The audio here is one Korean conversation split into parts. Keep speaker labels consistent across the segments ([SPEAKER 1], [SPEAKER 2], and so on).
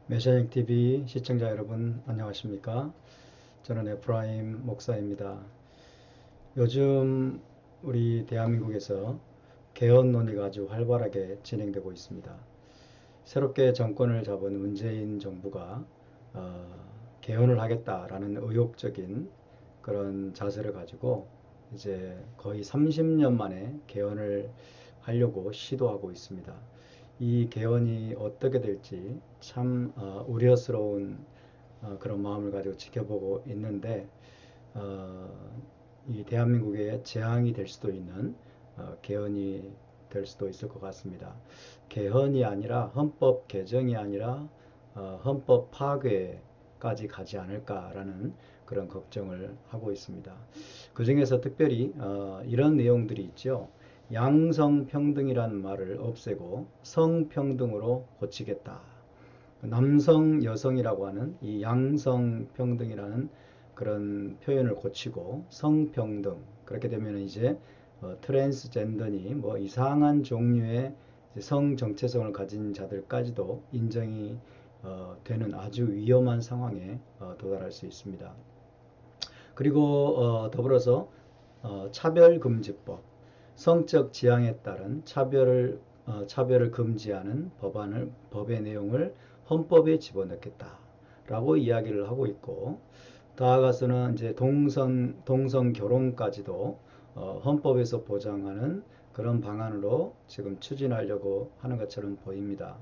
[SPEAKER 1] 메시아닉 TV 시청자 여러분 안녕하십니까? 저는 에프라임 목사입니다. 요즘 우리 대한민국에서 개헌 논의가 아주 활발하게 진행되고 있습니다. 새롭게 정권을 잡은 문재인 정부가 어, 개헌을 하겠다라는 의욕적인 그런 자세를 가지고 이제 거의 30년 만에 개헌을 하려고 시도하고 있습니다. 이 개헌이 어떻게 될지 참 우려스러운 그런 마음을 가지고 지켜보고 있는데 어, 이 대한민국의 재앙이 될 수도 있는 개헌이 될 수도 있을 것 같습니다. 개헌이 아니라 헌법 개정이 아니라 헌법 파괴까지 가지 않을까라는 그런 걱정을 하고 있습니다. 그 중에서 특별히 이런 내용들이 있죠. 양성평등이라는 말을 없애고 성평등으로 고치겠다. 남성, 여성이라고 하는 이 양성평등이라는 그런 표현을 고치고 성평등. 그렇게 되면 이제 트랜스젠더니 뭐 이상한 종류의 성 정체성을 가진 자들까지도 인정이 되는 아주 위험한 상황에 도달할 수 있습니다. 그리고 더불어서 차별금지법, 성적 지향에 따른 차별을 금지하는 법의 내용을 헌법에 집어넣겠다라고 이야기를 하고 있고, 나아가서는 이제 동성 결혼까지도 헌법에서 보장하는 그런 방안으로 지금 추진하려고 하는 것처럼 보입니다.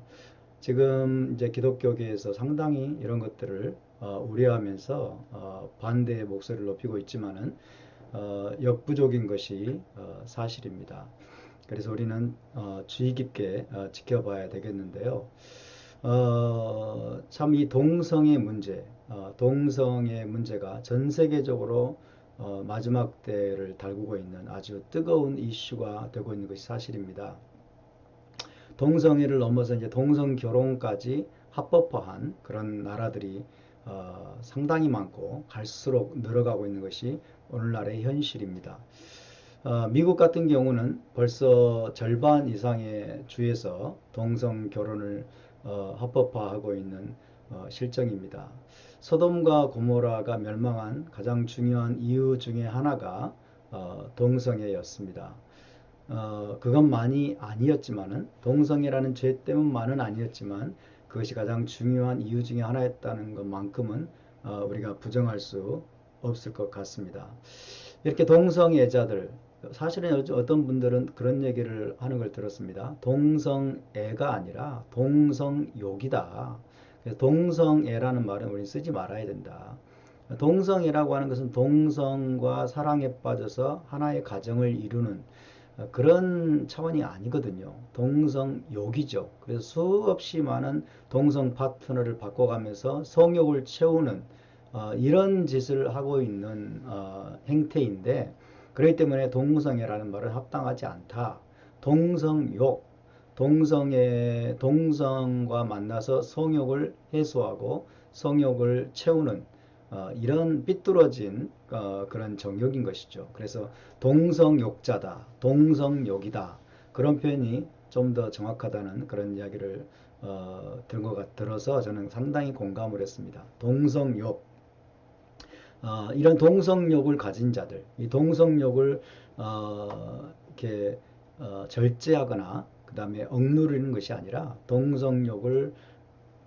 [SPEAKER 1] 지금 이제 기독교계에서 상당히 이런 것들을 우려하면서 반대의 목소리를 높이고 있지만은 역부족인 것이 사실입니다. 그래서 우리는 주의 깊게 지켜봐야 되겠는데요. 참 이 동성의 문제, 동성의 문제가 전 세계적으로 마지막 때를 달구고 있는 아주 뜨거운 이슈가 되고 있는 것이 사실입니다. 동성애를 넘어서 이제 동성 결혼까지 합법화한 그런 나라들이 상당히 많고 갈수록 늘어가고 있는 것이 오늘날의 현실입니다. 미국 같은 경우는 벌써 절반 이상의 주에서 동성 결혼을 합법화하고 있는 실정입니다. 소돔과 고모라가 멸망한 가장 중요한 이유 중에 하나가 동성애였습니다. 그것만이 아니었지만은 동성애라는 죄 때문만은 아니었지만 그것이 가장 중요한 이유 중에 하나였다는 것만큼은 우리가 부정할 수 없을 것 같습니다. 이렇게 동성애자들 사실은 어떤 분들은 그런 얘기를 하는 걸 들었습니다. 동성애가 아니라 동성욕이다. 동성애라는 말은 우리 쓰지 말아야 된다. 동성애라고 하는 것은 동성과 사랑에 빠져서 하나의 가정을 이루는 그런 차원이 아니거든요. 동성욕이죠. 그래서 수없이 많은 동성 파트너를 바꿔가면서 성욕을 채우는 이런 짓을 하고 있는 행태인데 그렇기 때문에 동성애라는 말은 합당하지 않다. 동성욕, 동성과 만나서 성욕을 해소하고 성욕을 채우는 이런 삐뚤어진 그런 정욕인 것이죠. 그래서 동성욕자다, 동성욕이다 그런 표현이 좀 더 정확하다는 그런 이야기를 들어서 저는 상당히 공감을 했습니다. 동성욕, 이런 동성욕을 가진 자들, 이 동성욕을 이렇게 절제하거나 그 다음에 억누르는 것이 아니라 동성욕을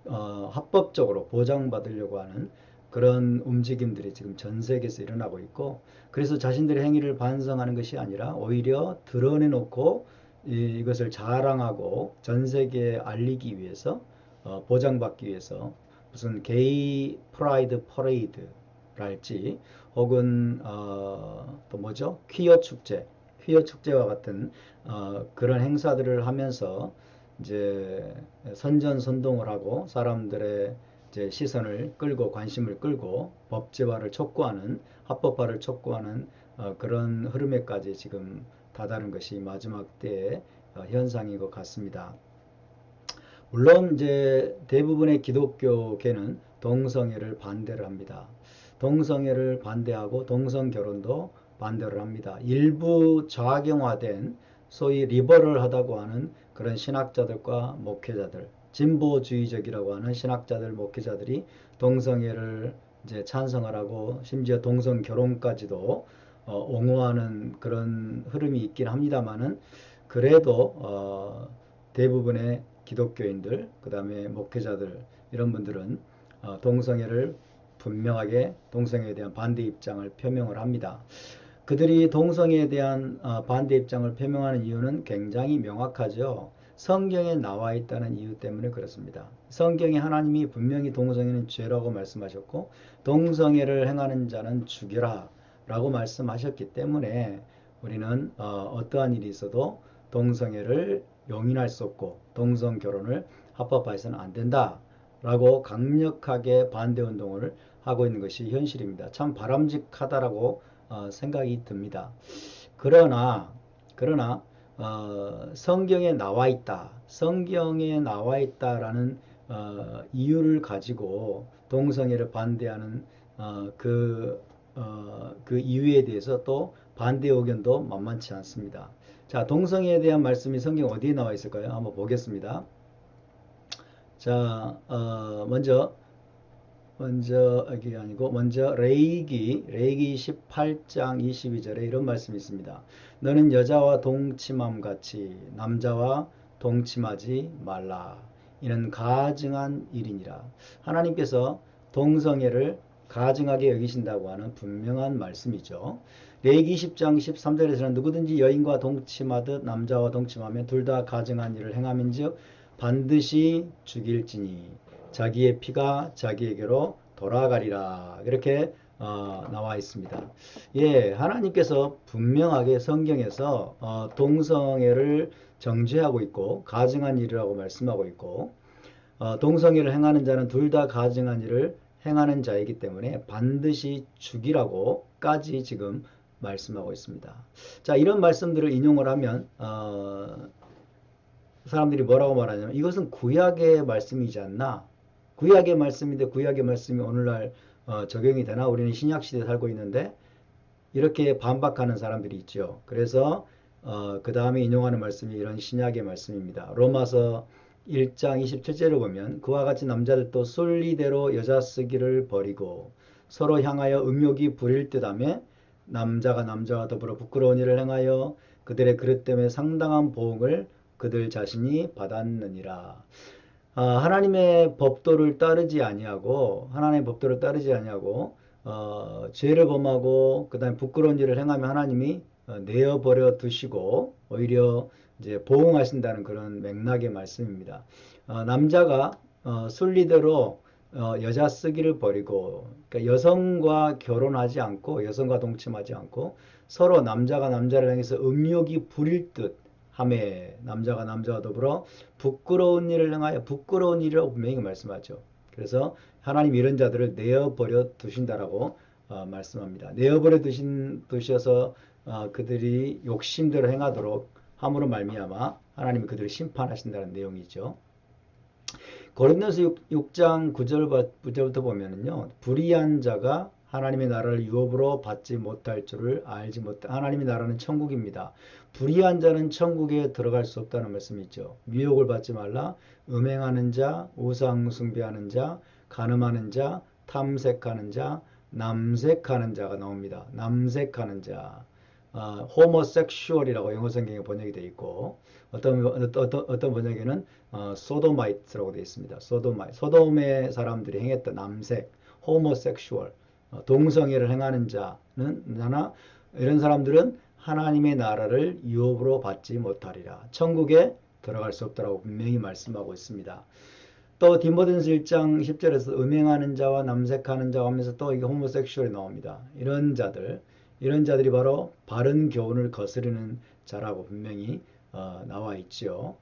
[SPEAKER 1] 합법적으로 보장받으려고 하는 그런 움직임들이 지금 전 세계에서 일어나고 있고 그래서 자신들의 행위를 반성하는 것이 아니라 오히려 드러내놓고 이것을 자랑하고 전 세계에 알리기 위해서 보장받기 위해서 무슨 게이 프라이드 퍼레이드랄지 혹은 또 뭐죠? 퀴어 축제와 같은 그런 행사들을 하면서 이제 선전선동을 하고 사람들의 이제 시선을 끌고 관심을 끌고 법제화를 촉구하는 합법화를 촉구하는 그런 흐름에까지 지금 다다른 것이 마지막 때의 현상인 것 같습니다. 물론 이제 대부분의 기독교계는 동성애를 반대를 합니다. 동성애를 반대하고 동성 결혼도 반대를 합니다. 일부 좌경화된 소위 리버럴하다고 하는 그런 신학자들과 목회자들 진보주의적이라고 하는 신학자들, 목회자들이 동성애를 이제 찬성을 하고 심지어 동성 결혼까지도 옹호하는 그런 흐름이 있긴 합니다만은 그래도 대부분의 기독교인들, 그 다음에 목회자들 이런 분들은 동성애를 분명하게 동성애에 대한 반대 입장을 표명을 합니다. 그들이 동성애에 대한 반대 입장을 표명하는 이유는 굉장히 명확하죠. 성경에 나와 있다는 이유 때문에 그렇습니다. 성경에 하나님이 분명히 동성애는 죄라고 말씀하셨고 동성애를 행하는 자는 죽여라 라고 말씀하셨기 때문에 우리는 어떠한 일이 있어도 동성애를 용인할 수 없고 동성 결혼을 합법화해서는 안 된다 라고 강력하게 반대 운동을 하고 있는 것이 현실입니다. 참 바람직하다라고 생각이 듭니다. 그러나 성경에 나와 있다. 성경에 나와 있다라는 이유를 가지고 동성애를 반대하는 그 이유에 대해서 또 반대 의견도 만만치 않습니다. 자, 동성애에 대한 말씀이 성경 어디에 나와 있을까요? 한번 보겠습니다. 자, 먼저 여기 아니고 먼저 레이기 18장 22절에 이런 말씀이 있습니다. 너는 여자와 동침함 같이 남자와 동침하지 말라. 이는 가증한 일이니라. 하나님께서 동성애를 가증하게 여기신다고 하는 분명한 말씀이죠. 레이기 10장 13절에서는 누구든지 여인과 동침하듯 남자와 동침하면 둘 다 가증한 일을 행함인즉 반드시 죽일지니 자기의 피가 자기에게로 돌아가리라. 이렇게 나와 있습니다. 예, 하나님께서 분명하게 성경에서 동성애를 정죄하고 있고 가증한 일이라고 말씀하고 있고 동성애를 행하는 자는 둘 다 가증한 일을 행하는 자이기 때문에 반드시 죽이라고까지 지금 말씀하고 있습니다. 자, 이런 말씀들을 인용을 하면 사람들이 뭐라고 말하냐면 이것은 구약의 말씀이지 않나? 구약의 말씀인데 구약의 말씀이 오늘날 적용이 되나? 우리는 신약시대에 살고 있는데 이렇게 반박하는 사람들이 있죠. 그래서 그 다음에 인용하는 말씀이 이런 신약의 말씀입니다. 로마서 1장 27절을 보면 그와 같이 남자들도 순리대로 여자 쓰기를 버리고 서로 향하여 음욕이 부릴 듯하며 남자가 남자와 더불어 부끄러운 일을 행하여 그들의 그릇 때문에 상당한 보응을 그들 자신이 받았느니라. 하나님의 법도를 따르지 아니하고 죄를 범하고 그다음에 부끄러운 일을 행하면 하나님이 내어버려 두시고 오히려 이제 보응하신다는 그런 맥락의 말씀입니다. 남자가 순리대로 여자 쓰기를 버리고 그러니까 여성과 결혼하지 않고 여성과 동침하지 않고 서로 남자가 남자를 향해서 음욕이 부릴 듯 함에 남자가 남자와 더불어 부끄러운 일을 행하여 부끄러운 일이라고 분명히 말씀하죠. 그래서 하나님 이런 자들을 내어버려 두신다라고 말씀합니다. 내어버려 두셔서 그들이 욕심대로 행하도록 함으로 말미암아 하나님이 그들을 심판하신다는 내용이죠. 고린도서 6장 9절부터 보면은요. 불의한 자가 하나님의 나라를 유업으로 받지 못할 줄을 알지 못하. 하나님의 나라는 천국입니다. 불의한 자는 천국에 들어갈 수 없다는 말씀이죠. 미혹을 받지 말라. 음행하는 자, 우상 숭배하는 자, 간음하는 자, 탐색하는 자, 남색하는 자가 나옵니다. 남색하는 자. 호모섹슈얼이라고 영어 성경에 번역이 되어 있고 어떤 번역에는 소도마이트라고 되어 있습니다. 소돔의 사람들이 행했던 남색, 호모섹슈얼, 동성애를 행하는 자나 이런 사람들은 하나님의 나라를 유업으로 받지 못하리라. 천국에 들어갈 수 없다라고 분명히 말씀하고 있습니다. 또 디모데전서 1장 10절에서 음행하는 자와 남색하는 자 하면서 또 이게 호모섹슈얼이 나옵니다. 이런 자들이 바로 바른 교훈을 거스르는 자라고 분명히 나와 있지요.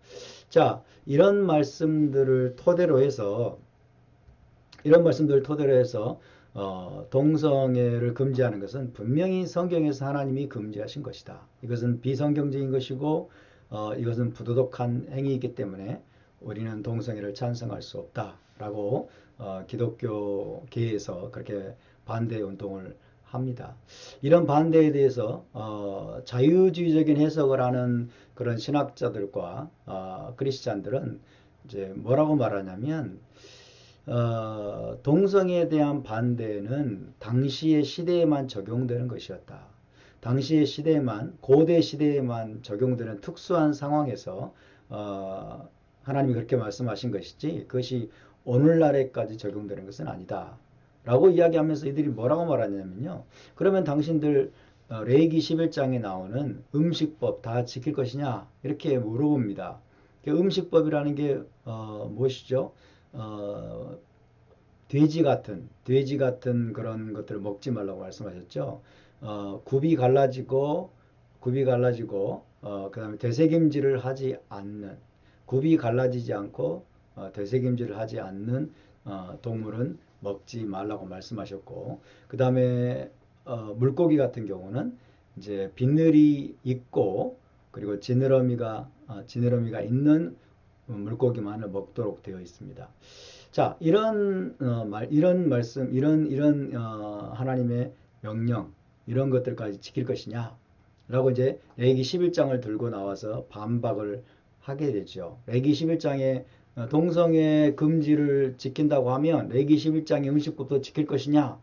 [SPEAKER 1] 자, 이런 말씀들을 토대로 해서 동성애를 금지하는 것은 분명히 성경에서 하나님이 금지하신 것이다. 이것은 비성경적인 것이고 이것은 부도덕한 행위이기 때문에 우리는 동성애를 찬성할 수 없다라고 기독교계에서 그렇게 반대 운동을 합니다. 이런 반대에 대해서 자유주의적인 해석을 하는 그런 신학자들과 크리스찬들은 이제 뭐라고 말하냐면 동성애에 대한 반대는 당시의 시대에만 적용되는 것이었다. 당시의 시대에만, 고대 시대에만 적용되는 특수한 상황에서 하나님이 그렇게 말씀하신 것이지 그것이 오늘날에까지 적용되는 것은 아니다. 라고 이야기하면서 이들이 뭐라고 말하냐면요. 그러면 당신들 레위기 11장에 나오는 음식법 다 지킬 것이냐? 이렇게 물어봅니다. 음식법이라는 게 무엇이죠? 돼지 같은 그런 것들을 먹지 말라고 말씀하셨죠. 굽이 갈라지고, 그 다음에 되새김질을 하지 않는, 굽이 갈라지지 않고, 되새김질을 하지 않는, 동물은 먹지 말라고 말씀하셨고, 그 다음에, 물고기 같은 경우는 이제 비늘이 있고, 그리고 지느러미가 있는 물고기만을 먹도록 되어 있습니다. 자, 이런 말씀, 하나님의 명령, 이런 것들까지 지킬 것이냐? 라고 이제 레위기 11장을 들고 나와서 반박을 하게 되죠. 레위기 11장에 동성애 금지를 지킨다고 하면 레위기 11장의 음식법도 지킬 것이냐?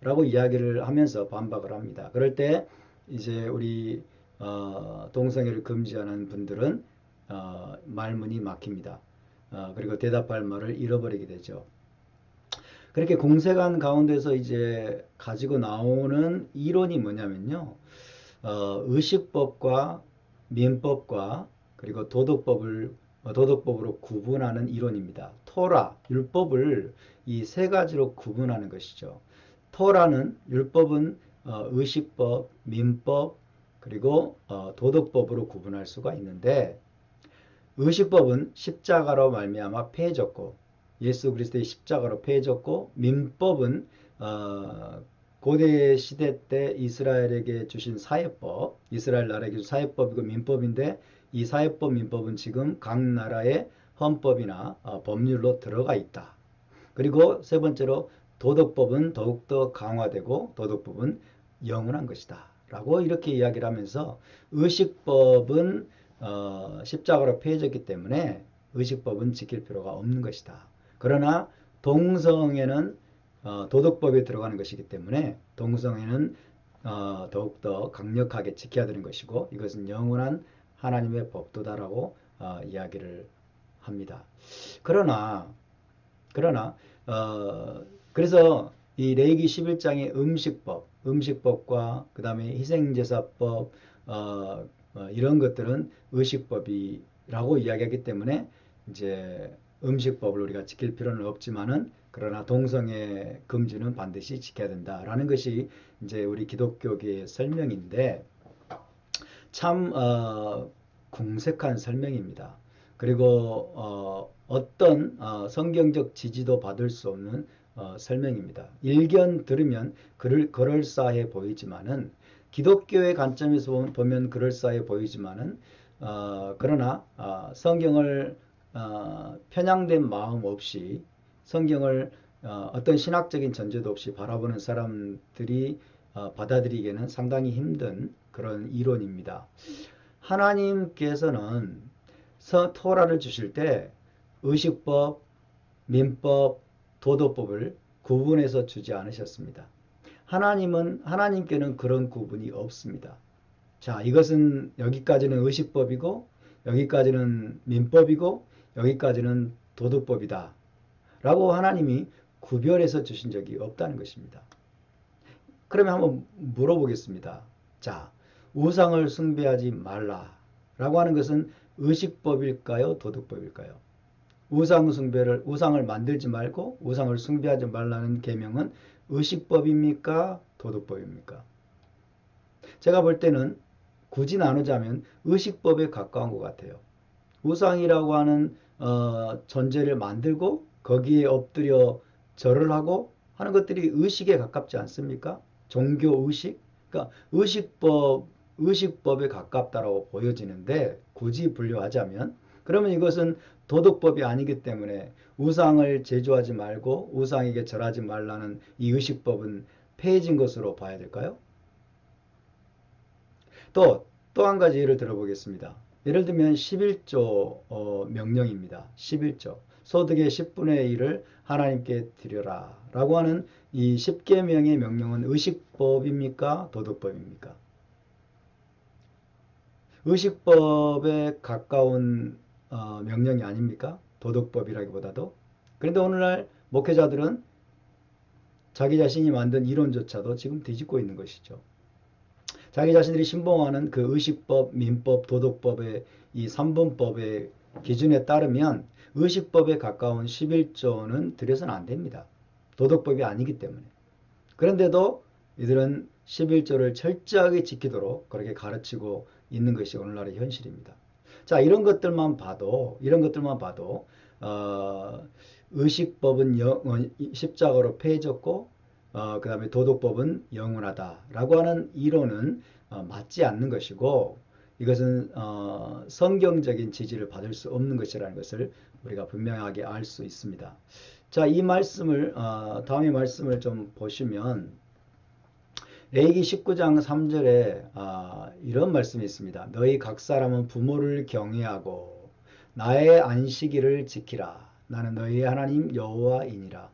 [SPEAKER 1] 라고 이야기를 하면서 반박을 합니다. 그럴 때 이제 우리 동성애를 금지하는 분들은 말문이 막힙니다. 그리고 대답할 말을 잃어버리게 되죠. 그렇게 공세관 가운데서 이제 가지고 나오는 이론이 뭐냐면요. 의식법과 민법과 그리고 도덕법으로 구분하는 이론입니다. 토라, 율법을 이 세 가지로 구분하는 것이죠. 토라는 율법은 의식법, 민법, 그리고 도덕법으로 구분할 수가 있는데 의식법은 십자가로 말미암아 폐해졌고 예수 그리스도의 십자가로 폐해졌고 민법은 고대 시대 때 이스라엘에게 주신 사회법, 이스라엘 나라에게 주신 사회법이고 민법인데 이 사회법, 민법은 지금 각 나라의 헌법이나 법률로 들어가 있다. 그리고 세 번째로 도덕법은 더욱더 강화되고 도덕법은 영원한 것이다. 라고 이렇게 이야기를 하면서 의식법은 십자가로 폐해졌기 때문에 의식법은 지킬 필요가 없는 것이다. 그러나 동성애는 도덕법에 들어가는 것이기 때문에 동성애는 더욱더 강력하게 지켜야 되는 것이고 이것은 영원한 하나님의 법도다라고 이야기를 합니다. 그러나 그래서 이 레위기 11장의 음식법과 그 다음에 희생제사법 이런 것들은 의식법이라고 이야기하기 때문에 이제 음식법을 우리가 지킬 필요는 없지만은 그러나 동성애 금지는 반드시 지켜야 된다라는 것이 이제 우리 기독교계의 설명인데 참 궁색한 설명입니다. 그리고 어떤 성경적 지지도 받을 수 없는 설명입니다. 일견 들으면 그럴싸해 보이지만은 기독교의 관점에서 보면 그럴싸해 보이지만은 그러나 성경을 편향된 마음 없이 성경을 어떤 신학적인 전제도 없이 바라보는 사람들이 받아들이기에는 상당히 힘든 그런 이론입니다. 하나님께서는 토라를 주실 때 의식법, 민법, 도덕법을 구분해서 주지 않으셨습니다. 하나님께는 그런 구분이 없습니다. 자, 이것은 여기까지는 의식법이고 여기까지는 민법이고 여기까지는 도덕법이다. 라고 하나님이 구별해서 주신 적이 없다는 것입니다. 그러면 한번 물어보겠습니다. 자, 우상을 숭배하지 말라 라고 하는 것은 의식법일까요? 도덕법일까요? 우상을 만들지 말고 우상을 숭배하지 말라는 계명은 의식법입니까? 도덕법입니까? 제가 볼 때는 굳이 나누자면 의식법에 가까운 것 같아요. 우상이라고 하는 존재를 만들고 거기에 엎드려 절을 하고 하는 것들이 의식에 가깝지 않습니까? 종교의식? 그러니까 의식법에 가깝다라고 보여지는데 굳이 분류하자면 그러면 이것은 도덕법이 아니기 때문에 우상을 제조하지 말고 우상에게 절하지 말라는 이 의식법은 폐해진 것으로 봐야 될까요? 또 한 가지 예를 들어보겠습니다. 예를 들면 11조 명령입니다. 11조. 소득의 10분의 1을 하나님께 드려라 라고 하는 이 10계명의 명령은 의식법입니까? 도덕법입니까? 의식법에 가까운 명령이 아닙니까? 도덕법이라기보다도. 그런데 오늘날 목회자들은 자기 자신이 만든 이론조차도 지금 뒤집고 있는 것이죠. 자기 자신들이 신봉하는 그 의식법, 민법, 도덕법의 이 3분법의 기준에 따르면 의식법에 가까운 11조는 들여서는 안 됩니다. 도덕법이 아니기 때문에. 그런데도 이들은 11조를 철저하게 지키도록 그렇게 가르치고 있는 것이 오늘날의 현실입니다. 자, 이런 것들만 봐도 의식법은 십자가로 폐해졌고 그 다음에 도덕법은 영원하다라고 하는 이론은 맞지 않는 것이고 이것은 성경적인 지지를 받을 수 없는 것이라는 것을 우리가 분명하게 알 수 있습니다. 자, 이 말씀을 다음의 말씀을 좀 보시면 레위기 19장 3절에 이런 말씀이 있습니다. 너희 각 사람은 부모를 경외하고 나의 안식일을 지키라. 나는 너희의 하나님 여호와이니라.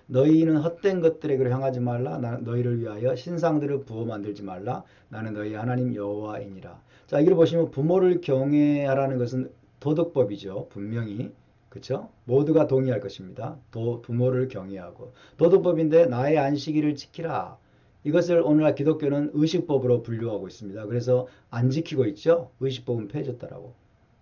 [SPEAKER 1] 너희는 헛된 것들에게 향하지 말라. 나는 너희를 위하여 신상들을 부어 만들지 말라. 나는 너희 하나님 여호와이니라. 자, 여기를 보시면 부모를 경외하라는 것은 도덕법이죠. 분명히. 그렇죠? 모두가 동의할 것입니다. 부모를 경외하고. 도덕법인데 나의 안식일을 지키라. 이것을 오늘날 기독교는 의식법으로 분류하고 있습니다. 그래서 안 지키고 있죠. 의식법은 폐해졌다라고.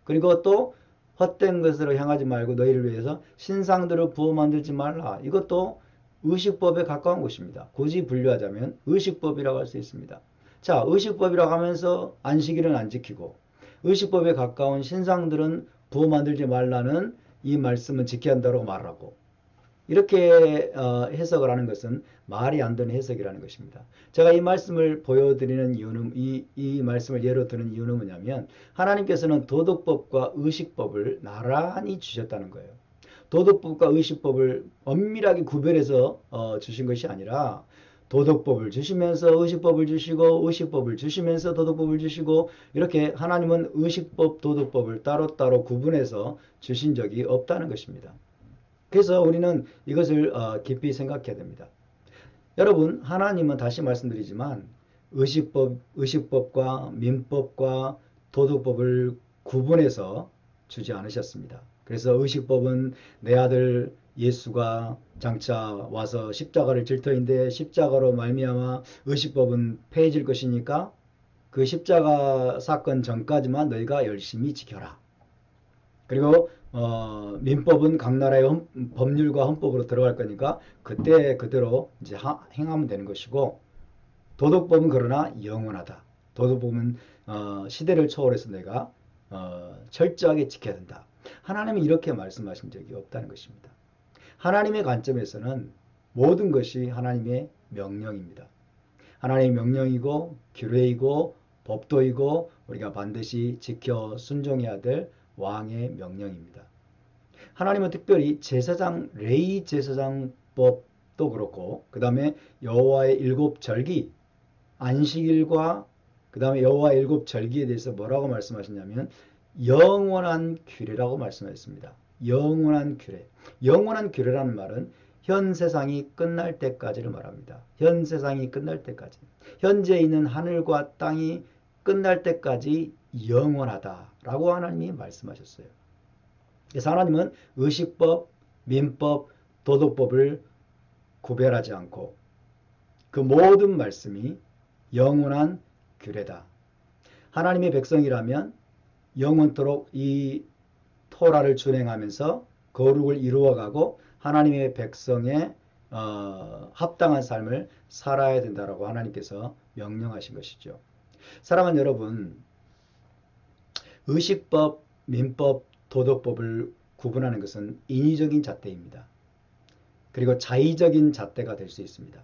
[SPEAKER 1] 그리고 또 헛된 것으로 향하지 말고 너희를 위해서 신상들을 부어 만들지 말라. 이것도 의식법에 가까운 것입니다. 굳이 분류하자면 의식법이라고 할 수 있습니다. 자, 의식법이라고 하면서 안식일은 안 지키고 의식법에 가까운 신상들은 부어 만들지 말라는 이 말씀은 지켜야 한다고 말하고 이렇게 해석을 하는 것은 말이 안 되는 해석이라는 것입니다. 제가 이 말씀을 보여드리는 이유는 이 말씀을 예로 드는 이유는 뭐냐면 하나님께서는 도덕법과 의식법을 나란히 주셨다는 거예요. 도덕법과 의식법을 엄밀하게 구별해서 주신 것이 아니라 도덕법을 주시면서 의식법을 주시고 의식법을 주시면서 도덕법을 주시고 이렇게 하나님은 의식법, 도덕법을 따로따로 구분해서 주신 적이 없다는 것입니다. 그래서 우리는 이것을 깊이 생각해야 됩니다. 여러분, 하나님은 다시 말씀드리지만 의식법과 민법과 도덕법을 구분해서 주지 않으셨습니다. 그래서 의식법은 내 아들 예수가 장차 와서 십자가를 질 터인데 십자가로 말미암아 의식법은 폐해질 것이니까 그 십자가 사건 전까지만 너희가 열심히 지켜라. 그리고 민법은 각 나라의 법률과 헌법으로 들어갈 거니까 그때 그대로 이제 행하면 되는 것이고 도덕법은 그러나 영원하다. 도덕법은 시대를 초월해서 내가 철저하게 지켜야 된다. 하나님은 이렇게 말씀하신 적이 없다는 것입니다. 하나님의 관점에서는 모든 것이 하나님의 명령입니다. 하나님의 명령이고 규례이고 법도이고 우리가 반드시 지켜 순종해야 될 왕의 명령입니다. 하나님은 특별히 제사장 레위 제사장법도 그렇고 그 다음에 여호와의 일곱 절기 안식일과 그 다음에 여호와의 일곱 절기에 대해서 뭐라고 말씀하셨냐면 영원한 규례라고 말씀하셨습니다. 영원한 규례. 영원한 규례라는 말은 현 세상이 끝날 때까지를 말합니다. 현 세상이 끝날 때까지. 현재 있는 하늘과 땅이 끝날 때까지 영원하다라고 하나님이 말씀하셨어요. 그래서 하나님은 의식법, 민법, 도덕법을 구별하지 않고 그 모든 말씀이 영원한 규례다. 하나님의 백성이라면 영원토록 이 토라를 준행하면서 거룩을 이루어가고 하나님의 백성의 합당한 삶을 살아야 된다라고 하나님께서 명령하신 것이죠. 사랑하는 여러분, 의식법, 민법, 도덕법을 구분하는 것은 인위적인 잣대입니다. 그리고 자의적인 잣대가 될 수 있습니다.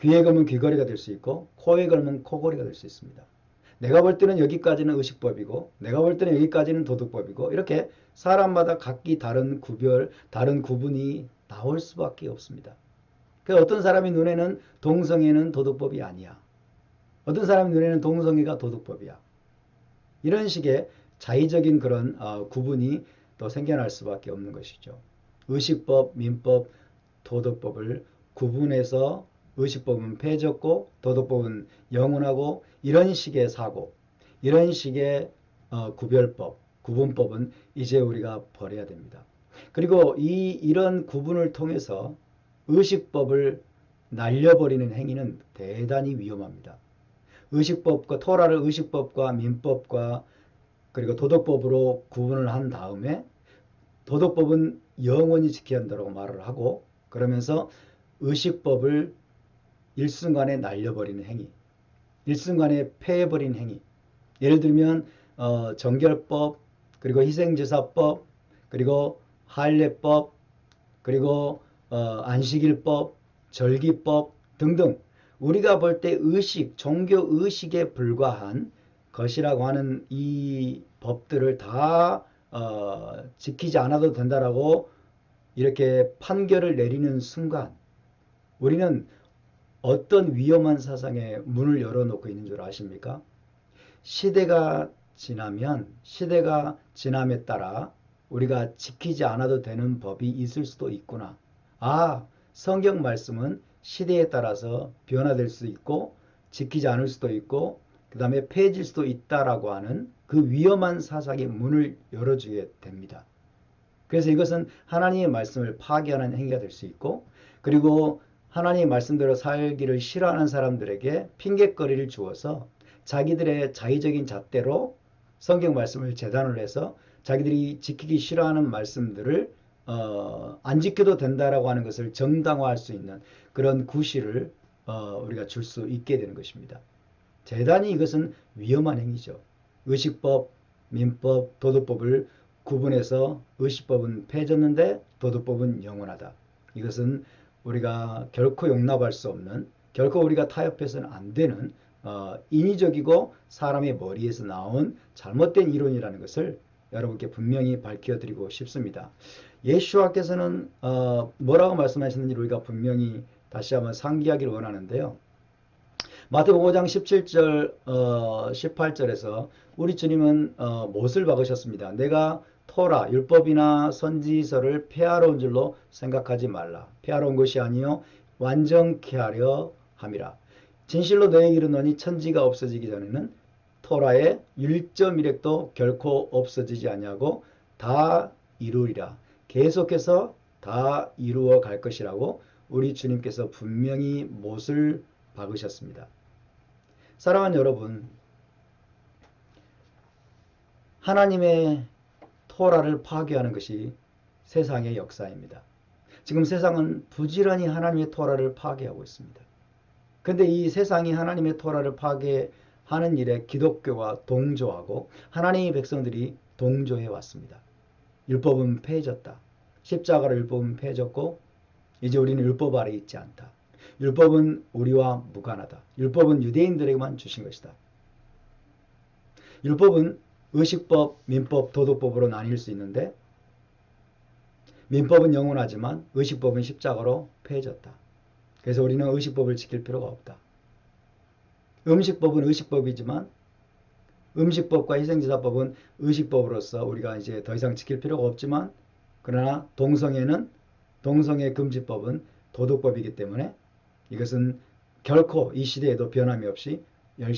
[SPEAKER 1] 귀에 걸면 귀걸이가 될 수 있고 코에 걸면 코걸이가 될 수 있습니다. 내가 볼 때는 여기까지는 의식법이고 내가 볼 때는 여기까지는 도덕법이고 이렇게 사람마다 각기 다른 구분이 나올 수밖에 없습니다. 그래서 어떤 사람의 눈에는 동성애는 도덕법이 아니야. 어떤 사람의 눈에는 동성애가 도덕법이야. 이런 식의 자의적인 그런 구분이 또 생겨날 수밖에 없는 것이죠. 의식법, 민법, 도덕법을 구분해서 의식법은 폐졌고 도덕법은 영원하고 이런 식의 사고, 이런 식의 구별법, 구분법은 이제 우리가 버려야 됩니다. 그리고 이런 구분을 통해서 의식법을 날려버리는 행위는 대단히 위험합니다. 의식법과 토라를 의식법과 민법과 그리고 도덕법으로 구분을 한 다음에 도덕법은 영원히 지켜야 한다고 말을 하고 그러면서 의식법을 일순간에 날려버리는 행위, 일순간에 폐해버리는 행위. 예를 들면 정결법, 그리고 희생제사법, 그리고 할례법, 그리고 안식일법, 절기법 등등 우리가 볼 때 의식, 종교 의식에 불과한 것이라고 하는 이 법들을 다 지키지 않아도 된다라고 이렇게 판결을 내리는 순간 우리는 어떤 위험한 사상에 문을 열어놓고 있는 줄 아십니까? 시대가 지남에 따라 우리가 지키지 않아도 되는 법이 있을 수도 있구나. 성경 말씀은 시대에 따라서 변화될 수 있고 지키지 않을 수도 있고 그 다음에 폐해질 수도 있다라고 하는 그 위험한 사상의 문을 열어주게 됩니다. 그래서 이것은 하나님의 말씀을 파괴하는 행위가 될 수 있고 그리고 하나님의 말씀대로 살기를 싫어하는 사람들에게 핑곗거리를 주어서 자기들의 자의적인 잣대로 성경 말씀을 재단을 해서 자기들이 지키기 싫어하는 말씀들을 안 지켜도 된다라고 하는 것을 정당화할 수 있는 그런 구실을 우리가 줄 수 있게 되는 것입니다. 대단히 이것은 위험한 행위죠. 의식법, 민법, 도덕법을 구분해서 의식법은 폐졌는데 도덕법은 영원하다. 이것은 우리가 결코 용납할 수 없는, 결코 우리가 타협해서는 안 되는 인위적이고 사람의 머리에서 나온 잘못된 이론이라는 것을 여러분께 분명히 밝혀드리고 싶습니다. 예수와께서는 뭐라고 말씀하셨는지 우리가 분명히 다시 한번 상기하기를 원하는데요. 마태복음 5장 17절 18절에서 우리 주님은 못을 박으셨습니다. 내가 토라 율법이나 선지서를 폐하러 온 줄로 생각하지 말라. 폐하러 온 것이 아니요 완전케 하려 함이라. 진실로 너에게 이르노니 천지가 없어지기 전에는 토라의 1.1획도 결코 없어지지 아니하고 다 이루리라. 계속해서 다 이루어 갈 것이라고 우리 주님께서 분명히 못을 박으셨습니다. 사랑하는 여러분, 하나님의 토라를 파괴하는 것이 세상의 역사입니다. 지금 세상은 부지런히 하나님의 토라를 파괴하고 있습니다. 그런데 이 세상이 하나님의 토라를 파괴하는 일에 기독교가 동조하고 하나님의 백성들이 동조해 왔습니다. 율법은 폐해졌다. 십자가로 율법은 폐해졌고 이제 우리는 율법 아래 있지 않다. 율법은 우리와 무관하다. 율법은 유대인들에게만 주신 것이다. 율법은 의식법, 민법, 도덕법으로 나뉠 수 있는데 민법은 영원하지만 의식법은 십자가로 폐해졌다. 그래서 우리는 의식법을 지킬 필요가 없다. 음식법은 의식법이지만 음식법과 희생제사법은 의식법으로서 우리가 이제 더 이상 지킬 필요가 없지만 그러나 동성애 금지법은 도덕법이기 때문에 이것은 결코 이 시대에도 변함이 없이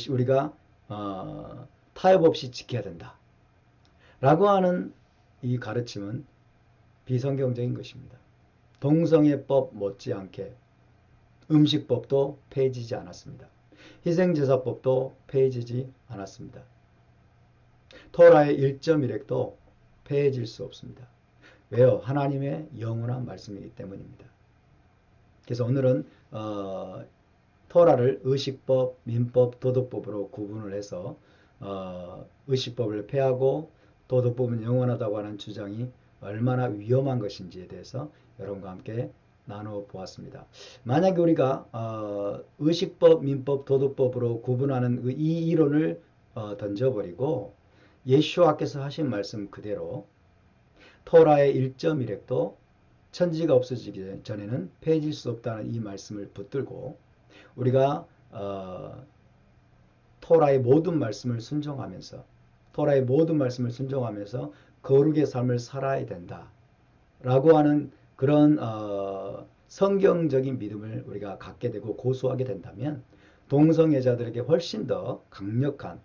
[SPEAKER 1] 우리가 타협 없이 지켜야 된다. 라고 하는 이 가르침은 비성경적인 것입니다. 동성애법 못지않게 음식법도 폐해지지 않았습니다. 희생제사법도 폐해지지 않았습니다. 토라의 1.1획도 폐해질 수 없습니다. 왜요? 하나님의 영원한 말씀이기 때문입니다. 그래서 오늘은 토라를 의식법, 민법, 도덕법으로 구분을 해서 의식법을 폐하고 도덕법은 영원하다고 하는 주장이 얼마나 위험한 것인지에 대해서 여러분과 함께 나누어 보았습니다. 만약에 우리가 의식법, 민법, 도덕법으로 구분하는 이 이론을 던져버리고 예수와께서 하신 말씀 그대로 토라의 1.1획도 천지가 없어지기 전에는 폐해질 수 없다는 이 말씀을 붙들고 우리가 토라의 모든 말씀을 순종하면서 토라의 모든 말씀을 순종하면서 거룩의 삶을 살아야 된다. 라고 하는 그런 성경적인 믿음을 우리가 갖게 되고 고수하게 된다면 동성애자들에게 훨씬 더 강력한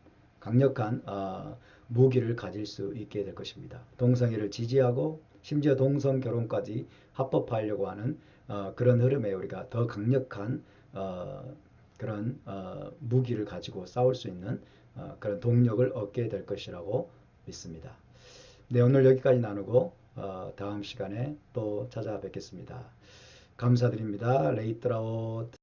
[SPEAKER 1] 무기를 가질 수 있게 될 것입니다. 동성애를 지지하고 심지어 동성 결혼까지 합법화하려고 하는 그런 흐름에 우리가 더 강력한 그런 무기를 가지고 싸울 수 있는 그런 동력을 얻게 될 것이라고 믿습니다. 네, 오늘 여기까지 나누고 다음 시간에 또 찾아뵙겠습니다. 감사드립니다. 레이트라웃.